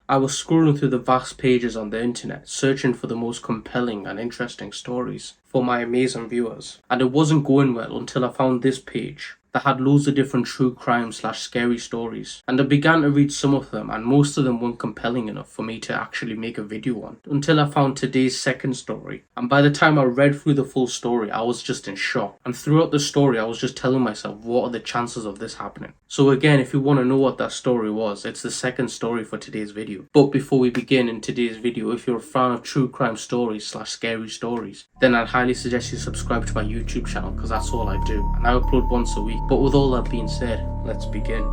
I was scrolling through the vast pages on the internet, searching for the most compelling and interesting stories for my amazing viewers. And it wasn't going well until I found this page that had loads of different true crime / scary stories. And I began to read some of them, and most of them weren't compelling enough for me to actually make a video on. Until I found today's second story. And by the time I read through the full story, I was just in shock. And throughout the story, I was just telling myself, what are the chances of this happening? So again, if you want to know what that story was, it's the second story for today's video. But before we begin in today's video, if you're a fan of true crime stories / scary stories, then I'd highly suggest you subscribe to my YouTube channel, because that's all I do. And I upload once a week. But with all that being said, let's begin.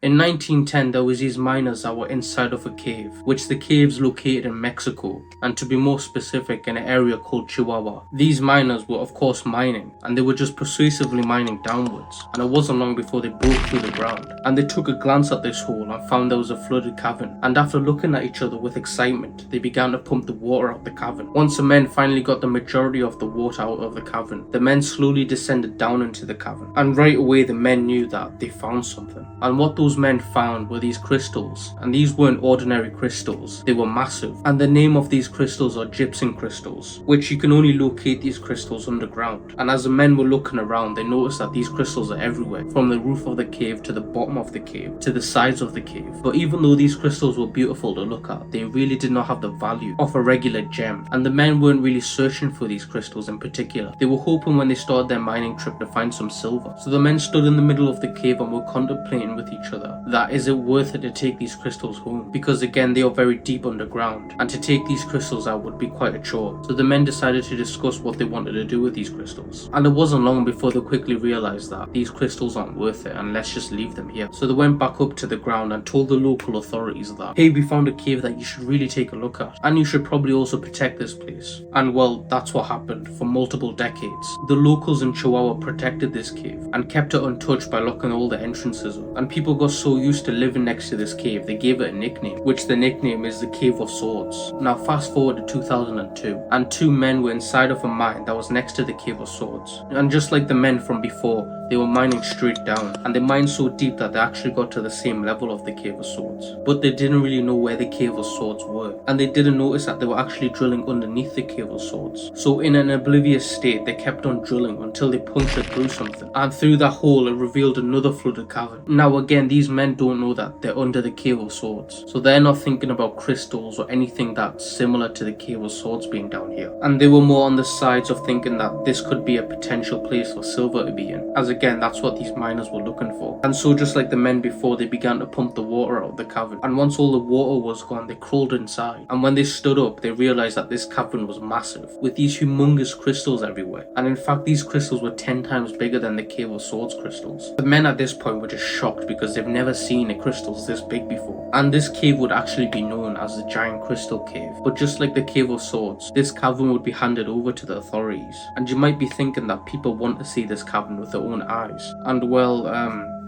In 1910, there was these miners that were inside of a cave, which the cave's located in Mexico, and to be more specific, in an area called Chihuahua. These miners were of course mining, and they were just persuasively mining downwards, and it wasn't long before they broke through the ground. And they took a glance at this hole and found there was a flooded cavern, and after looking at each other with excitement, they began to pump the water out the cavern. Once the men finally got the majority of the water out of the cavern, the men slowly descended down into the cavern, and right away the men knew that they found something. And what those men found were these crystals, and these weren't ordinary crystals, they were massive. And the name of these crystals are gypsum crystals, which you can only locate these crystals underground. And as the men were looking around, they noticed that these crystals are everywhere, from the roof of the cave to the bottom of the cave to the sides of the cave. But even though these crystals were beautiful to look at, they really did not have the value of a regular gem. And the men weren't really searching for these crystals in particular, they were hoping when they started their mining trip to find some silver. So the men stood in the middle of the cave and were contemplating with each other that is it worth it to take these crystals home, because again they are very deep underground, and to take these crystals out would be quite a chore. So the men decided to discuss what they wanted to do with these crystals, and it wasn't long before they quickly realized that these crystals aren't worth it and let's just leave them here. So they went back up to the ground and told the local authorities that, hey, we found a cave that you should really take a look at, and you should probably also protect this place. And well, that's what happened for multiple decades. The locals in Chihuahua protected this cave and kept it untouched by locking all the entrances up, and people got so used to living next to this cave, they gave it a nickname, which the nickname is the Cave of Swords. Now fast forward to 2002, and two men were inside of a mine that was next to the Cave of Swords. And just like the men from before, they were mining straight down, and they mined so deep that they actually got to the same level of the Cave of Swords. But they didn't really know where the Cave of Swords were, and they didn't notice that they were actually drilling underneath the Cave of Swords. So in an oblivious state, they kept on drilling until they punctured through something, and through that hole it revealed another flooded cavern. Now again, these men don't know that they're under the Cave of Swords, so they're not thinking about crystals or anything that's similar to the Cave of Swords being down here, and they were more on the sides of thinking that this could be a potential place for silver to be in, as again that's what these miners were looking for. And so just like the men before, they began to pump the water out of the cavern, and once all the water was gone, they crawled inside, and when they stood up, they realized that this cavern was massive, with these humongous crystals everywhere. And in fact, these crystals were 10 times bigger than the Cave of Swords crystals. The men at this point were just shocked because they've never seen a crystals this big before, and this cave would actually be known as the Giant Crystal Cave. But just like the Cave of Swords, this cavern would be handed over to the authorities, and you might be thinking that people want to see this cavern with their own eyes, and well,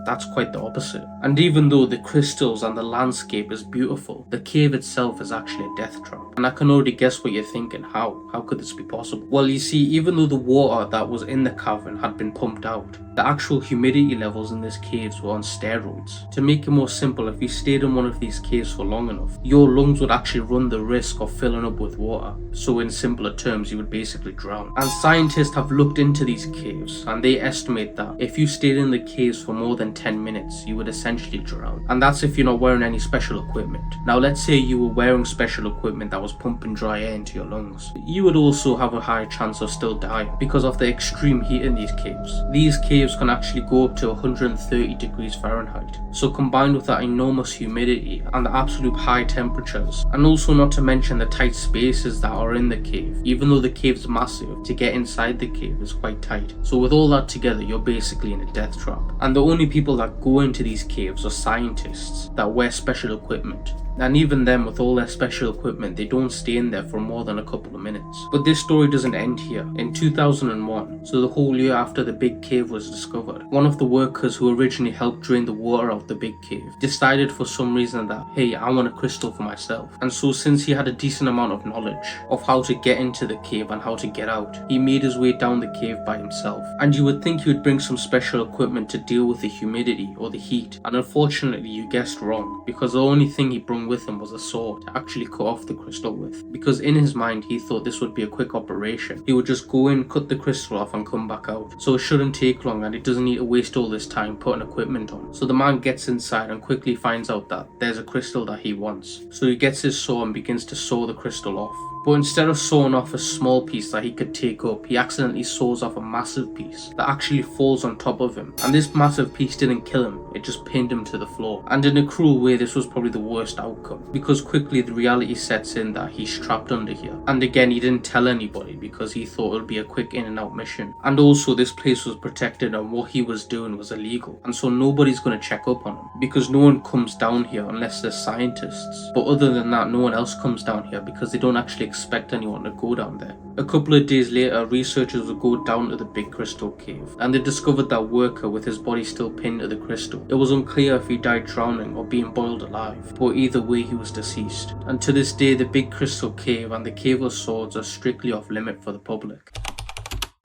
that's quite the opposite. And even though the crystals and the landscape is beautiful, the cave itself is actually a death trap. And I can already guess what you're thinking, how could this be possible? Well, you see, even though the water that was in the cavern had been pumped out, the actual humidity levels in these caves were on steroids. To make it more simple, if you stayed in one of these caves for long enough, your lungs would actually run the risk of filling up with water. So in simpler terms, you would basically drown. And scientists have looked into these caves, and they estimate that if you stayed in the caves for more than 10 minutes, you would essentially drown. And that's if you're not wearing any special equipment. Now let's say you were wearing special equipment that was pumping dry air into your lungs. You would also have a high chance of still dying because of the extreme heat in these caves. These caves can actually go up to 130 degrees Fahrenheit. So combined with that enormous humidity and the absolute high temperatures, and also not to mention the tight spaces that are in the cave, even though the cave's massive, to get inside the cave is quite tight. So with all that together, you're basically in a death trap. And the only people that go into these caves are scientists that wear special equipment. And even then, with all their special equipment, they don't stay in there for more than a couple of minutes. But this story doesn't end here. In 2001, so the whole year after the big cave was discovered, one of the workers who originally helped drain the water out of the big cave decided for some reason that, hey, I want a crystal for myself. And so since he had a decent amount of knowledge of how to get into the cave and how to get out, he made his way down the cave by himself. And you would think he would bring some special equipment to deal with the humidity or the heat, and unfortunately you guessed wrong, because the only thing he brought with him was a saw to actually cut off the crystal with, because in his mind he thought this would be a quick operation. He would just go in, cut the crystal off and come back out, so it shouldn't take long and he doesn't need to waste all this time putting equipment on. So the man gets inside and quickly finds out that there's a crystal that he wants, so he gets his saw and begins to saw the crystal off. But instead of sawing off a small piece that he could take up, he accidentally saws off a massive piece that actually falls on top of him. And this massive piece didn't kill him, it just pinned him to the floor. And in a cruel way, this was probably the worst outcome, because quickly the reality sets in that he's trapped under here. And again, he didn't tell anybody because he thought it would be a quick in and out mission. And also this place was protected and what he was doing was illegal. And so nobody's going to check up on him, because no one comes down here unless they're scientists. But other than that, no one else comes down here because they don't actually expect anyone to go down there. A couple of days later, researchers would go down to the big crystal cave, and they discovered that worker with his body still pinned to the crystal. It was unclear if he died drowning or being boiled alive, but either way he was deceased. And to this day, the big crystal cave and the Cave of Swords are strictly off limit for the public.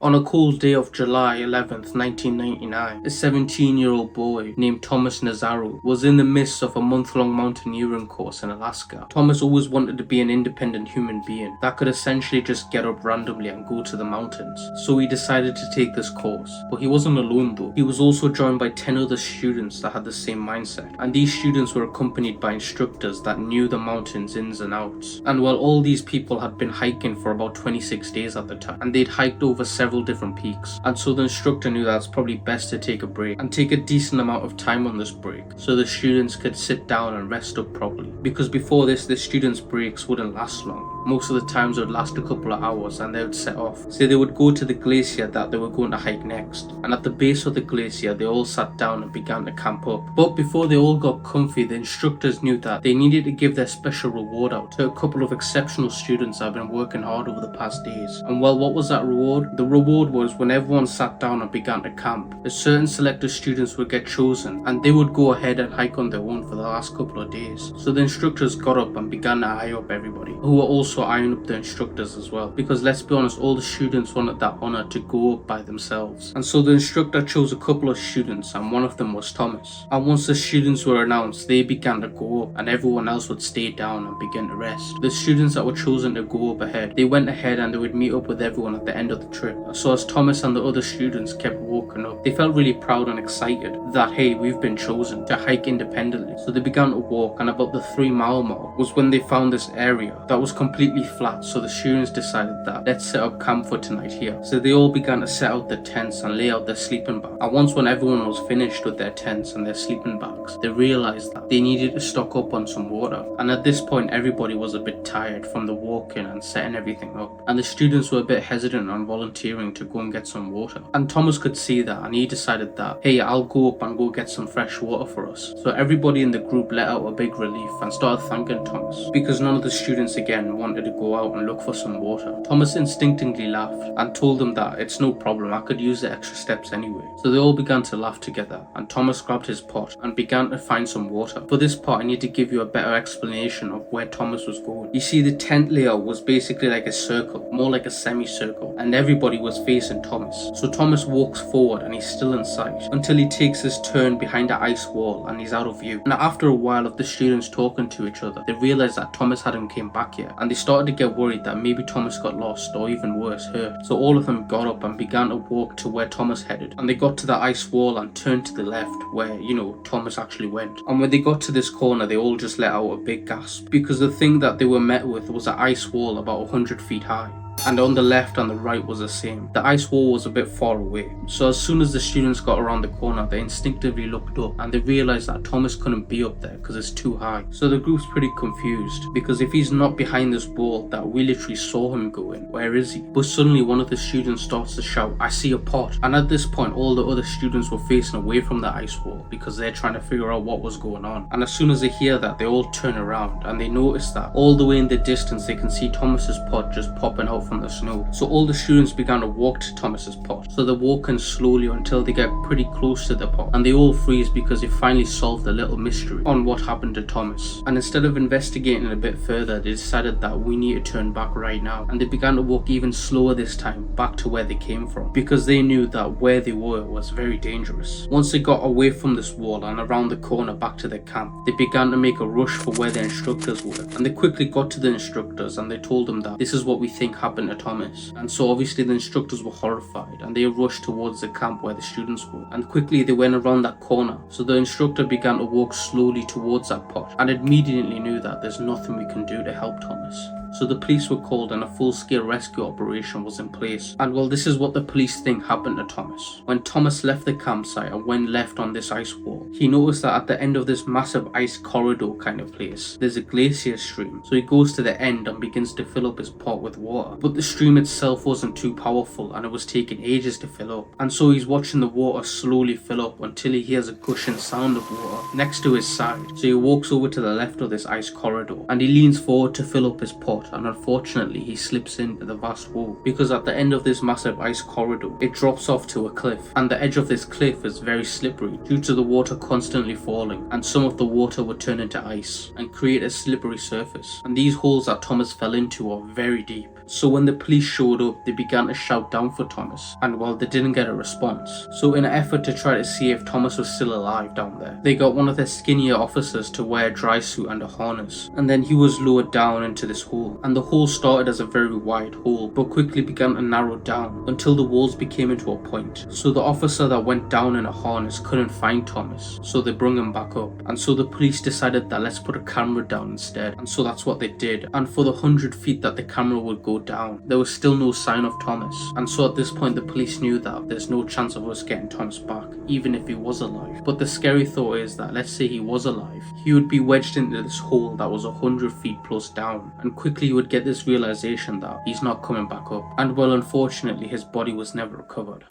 On a cold day of July 11th, 1999, a 17-year-old boy named Thomas Nazaru was in the midst of a month-long mountaineering course in Alaska. Thomas always wanted to be an independent human being that could essentially just get up randomly and go to the mountains. So he decided to take this course. But he wasn't alone though. He was also joined by 10 other students that had the same mindset. And these students were accompanied by instructors that knew the mountains ins and outs. And while all these people had been hiking for about 26 days at the time, and they'd hiked over several different peaks, and so the instructor knew that it's probably best to take a break and take a decent amount of time on this break so the students could sit down and rest up properly, because before this the students' breaks wouldn't last long. Most of the times it would last a couple of hours and they would set off. So they would go to the glacier that they were going to hike next, and at the base of the glacier they all sat down and began to camp up. But before they all got comfy, the instructors knew that they needed to give their special reward out to a couple of exceptional students that have been working hard over the past days. And well, what was that reward? The reward was when everyone sat down and began to camp, a certain select of students would get chosen and they would go ahead and hike on their own for the last couple of days. So the instructors got up and began to eye up everybody, who were also eyeing up the instructors as well, because let's be honest, all the students wanted that honor to go up by themselves. And so the instructor chose a couple of students, and one of them was Thomas. And once the students were announced, they began to go up and everyone else would stay down and begin to rest. The students that were chosen to go up ahead, they went ahead and they would meet up with everyone at the end of the trip. So as Thomas and the other students kept walking up, they felt really proud and excited that, hey, we've been chosen to hike independently. So they began to walk, and about the 3-mile mark was when they found this area that was completely flat. So the students decided that let's set up camp for tonight here. So they all began to set out their tents and lay out their sleeping bags. And once when everyone was finished with their tents and their sleeping bags, they realized that they needed to stock up on some water. And at this point everybody was a bit tired from the walking and setting everything up, and the students were a bit hesitant on volunteering to go and get some water. And Thomas could see that, and he decided that, hey, I'll go up and go get some fresh water for us. So everybody in the group let out a big relief and started thanking Thomas, because none of the students again wanted to go out and look for some water. Thomas instinctively laughed and told them that it's no problem, I could use the extra steps anyway. So they all began to laugh together, and Thomas grabbed his pot and began to find some water. For this part, I need to give you a better explanation of where Thomas was going. You see, the tent layout was basically like a circle, more like a semicircle, and everybody was facing Thomas. So Thomas walks forward and he's still in sight until he takes his turn behind the ice wall and he's out of view. And after a while of the students talking to each other, they realized that Thomas hadn't came back yet, and they started to get worried that maybe Thomas got lost or even worse, hurt. So all of them got up and began to walk to where Thomas headed, and they got to the ice wall and turned to the left where, Thomas actually went. And when they got to this corner, they all just let out a big gasp, because the thing that they were met with was an ice wall about 100 feet high. and on the left and the right was the same. The ice wall was a bit far away. So as soon as the students got around the corner, they instinctively looked up and they realized that Thomas couldn't be up there because it's too high. So the group's pretty confused, because if he's not behind this wall that we literally saw him going, where is he? But suddenly one of the students starts to shout, "I see a pot." And at this point all the other students were facing away from the ice wall because they're trying to figure out what was going on. And as soon as they hear that, they all turn around and they notice that all the way in the distance they can see Thomas's pot just popping out from the snow. So all the students began to walk to Thomas's pot. So they're walking slowly until they get pretty close to the pot, and they all freeze because they finally solved the little mystery on what happened to Thomas. And instead of investigating a bit further, they decided that we need to turn back right now, and they began to walk even slower this time back to where they came from, because they knew that where they were was very dangerous. Once they got away from this wall and around the corner back to their camp, they began to make a rush for where the instructors were, and they quickly got to the instructors and they told them that this is what we think happened to Thomas. And so obviously the instructors were horrified and they rushed towards the camp where the students were, and quickly they went around that corner. So the instructor began to walk slowly towards that pot and immediately knew that there's nothing we can do to help Thomas. So the police were called and a full-scale rescue operation was in place. And well, this is what the police think happened to Thomas. When Thomas left the campsite and went left on this ice wall, he noticed that at the end of this massive ice corridor kind of place, there's a glacier stream. So he goes to the end and begins to fill up his pot with water. But the stream itself wasn't too powerful and it was taking ages to fill up. And so he's watching the water slowly fill up until he hears a gushing sound of water next to his side. So he walks over to the left of this ice corridor and he leans forward to fill up his pot, and unfortunately he slips into the vast wall, because at the end of this massive ice corridor it drops off to a cliff, and the edge of this cliff is very slippery due to the water constantly falling, and some of the water would turn into ice and create a slippery surface, and these holes that Thomas fell into are very deep. So when the police showed up, they began to shout down for Thomas, and well, they didn't get a response. So in an effort to try to see if Thomas was still alive down there, they got one of their skinnier officers to wear a dry suit and a harness, and then he was lowered down into this hole. And the hole started as a very wide hole, but quickly began to narrow down until the walls became into a point. So the officer that went down in a harness couldn't find Thomas, so they brought him back up. And so the police decided that let's put a camera down instead, and so that's what they did. And for the 100 feet that the camera would go down, there was still no sign of Thomas. And so at this point the police knew that there's no chance of us getting Thomas back, even if he was alive. But the scary thought is that let's say he was alive, he would be wedged into this hole that was 100 feet plus down, and quickly he would get this realization that he's not coming back up. And well, unfortunately his body was never recovered.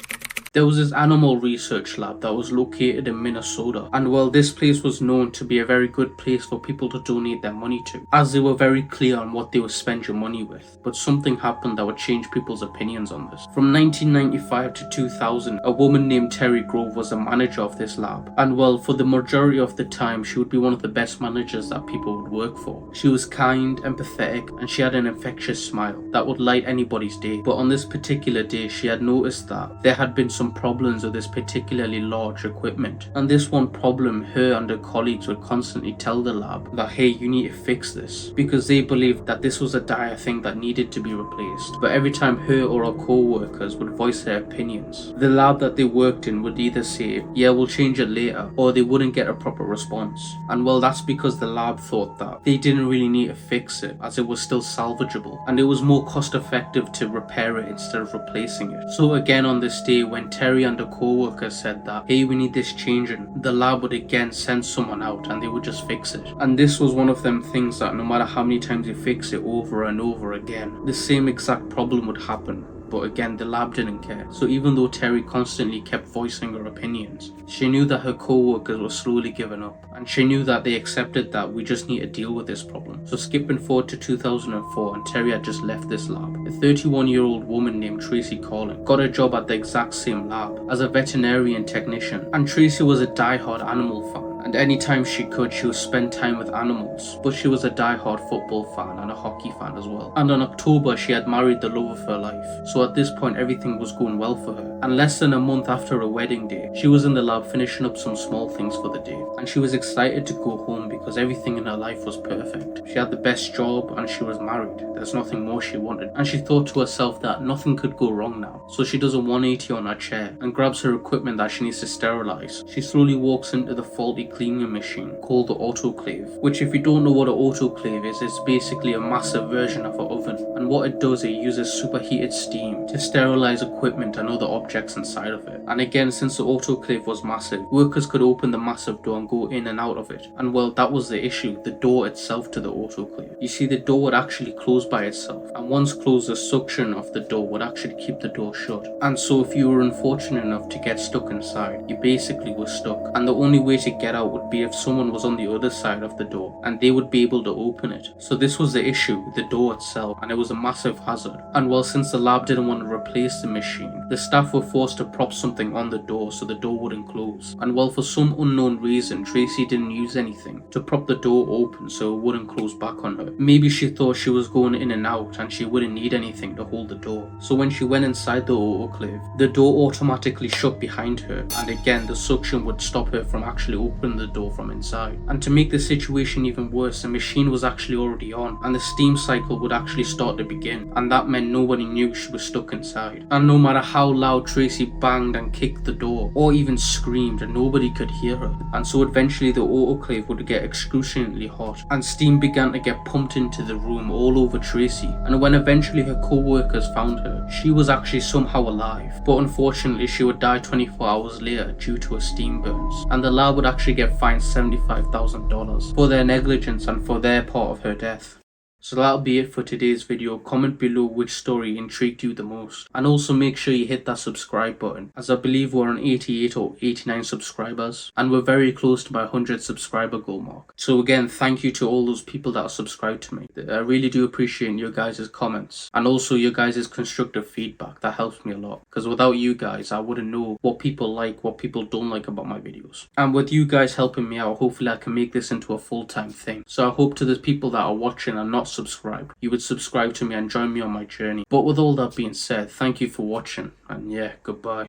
There was this animal research lab that was located in Minnesota, and well, this place was known to be a very good place for people to donate their money to, as they were very clear on what they would spend your money with. But something happened that would change people's opinions on this. From 1995 to 2000, a woman named Terry Grove was the manager of this lab, and well, for the majority of the time she would be one of the best managers that people would work for. She was kind, empathetic, and she had an infectious smile that would light anybody's day. But on this particular day, she had noticed that there had been some problems with this particularly large equipment, and this one problem, her and her colleagues would constantly tell the lab that, hey, you need to fix this, because they believed that this was a dire thing that needed to be replaced. But every time her or her co-workers would voice their opinions, the lab that they worked in would either say, yeah, we'll change it later, or they wouldn't get a proper response. And well, that's because the lab thought that they didn't really need to fix it, as it was still salvageable, and it was more cost effective to repair it instead of replacing it. So again, on this day when Terry and her co-worker said that, hey, we need this changing, the lab would again send someone out and they would just fix it. And this was one of them things that no matter how many times you fix it over and over again, the same exact problem would happen. But again, the lab didn't care. So even though Terry constantly kept voicing her opinions, she knew that her co-workers were slowly giving up, and she knew that they accepted that we just need to deal with this problem. So skipping forward to 2004, and Terry had just left this lab, a 31-year-old woman named Tracy Collin got a job at the exact same lab as a veterinarian technician. And Tracy was a die-hard animal fan, and anytime she could, she would spend time with animals. But she was a die-hard football fan and a hockey fan as well. And in October, she had married the love of her life. So at this point, everything was going well for her. And less than a month after her wedding day, she was in the lab finishing up some small things for the day. And she was excited to go home because everything in her life was perfect. She had the best job and she was married. There's nothing more she wanted. And she thought to herself that nothing could go wrong now. So she does a 180 on her chair and grabs her equipment that she needs to sterilize. She slowly walks into the faulty cleaning machine called the autoclave, which if you don't know what an autoclave is, it's basically a massive version of an oven, and what it does, it uses superheated steam to sterilize equipment and other objects inside of it. And again, since the autoclave was massive, workers could open the massive door and go in and out of it, and well, that was the issue, the door itself to the autoclave. You see, the door would actually close by itself, and once closed, the suction of the door would actually keep the door shut. And so if you were unfortunate enough to get stuck inside, you basically were stuck, and the only way to get out would be if someone was on the other side of the door and they would be able to open it. So this was the issue, the door itself, and it was a massive hazard. And well, since the lab didn't want to replace the machine, the staff were forced to prop something on the door so the door wouldn't close. And well, for some unknown reason, Tracy didn't use anything to prop the door open so it wouldn't close back on her. Maybe she thought she was going in and out and she wouldn't need anything to hold the door. So when she went inside the autoclave, the door automatically shut behind her, and again the suction would stop her from actually opening the door from inside. And to make the situation even worse, the machine was actually already on, and the steam cycle would actually start to begin, and that meant nobody knew she was stuck inside. And no matter how loud Tracy banged and kicked the door, or even screamed, nobody could hear her. And so eventually the autoclave would get excruciatingly hot, and steam began to get pumped into the room all over Tracy. And when eventually her co-workers found her, she was actually somehow alive, but unfortunately she would die 24 hours later due to her steam burns, and the lab would actually get fined $75,000 for their negligence and for their part of her death. So that'll be it for today's video. Comment below which story intrigued you the most, and also make sure you hit that subscribe button, as I believe we're on 88 or 89 subscribers and we're very close to my 100 subscriber goal mark. So again, thank you to all those people that are subscribed to me. I really do appreciate your guys' comments and also your guys' constructive feedback. That helps me a lot, because without you guys I wouldn't know what people like, what people don't like about my videos. And with you guys helping me out, hopefully I can make this into a full-time thing. So I hope to the people that are watching and not subscribed, you would subscribe to me and join me on my journey. But with all that being said, thank you for watching, and yeah, goodbye.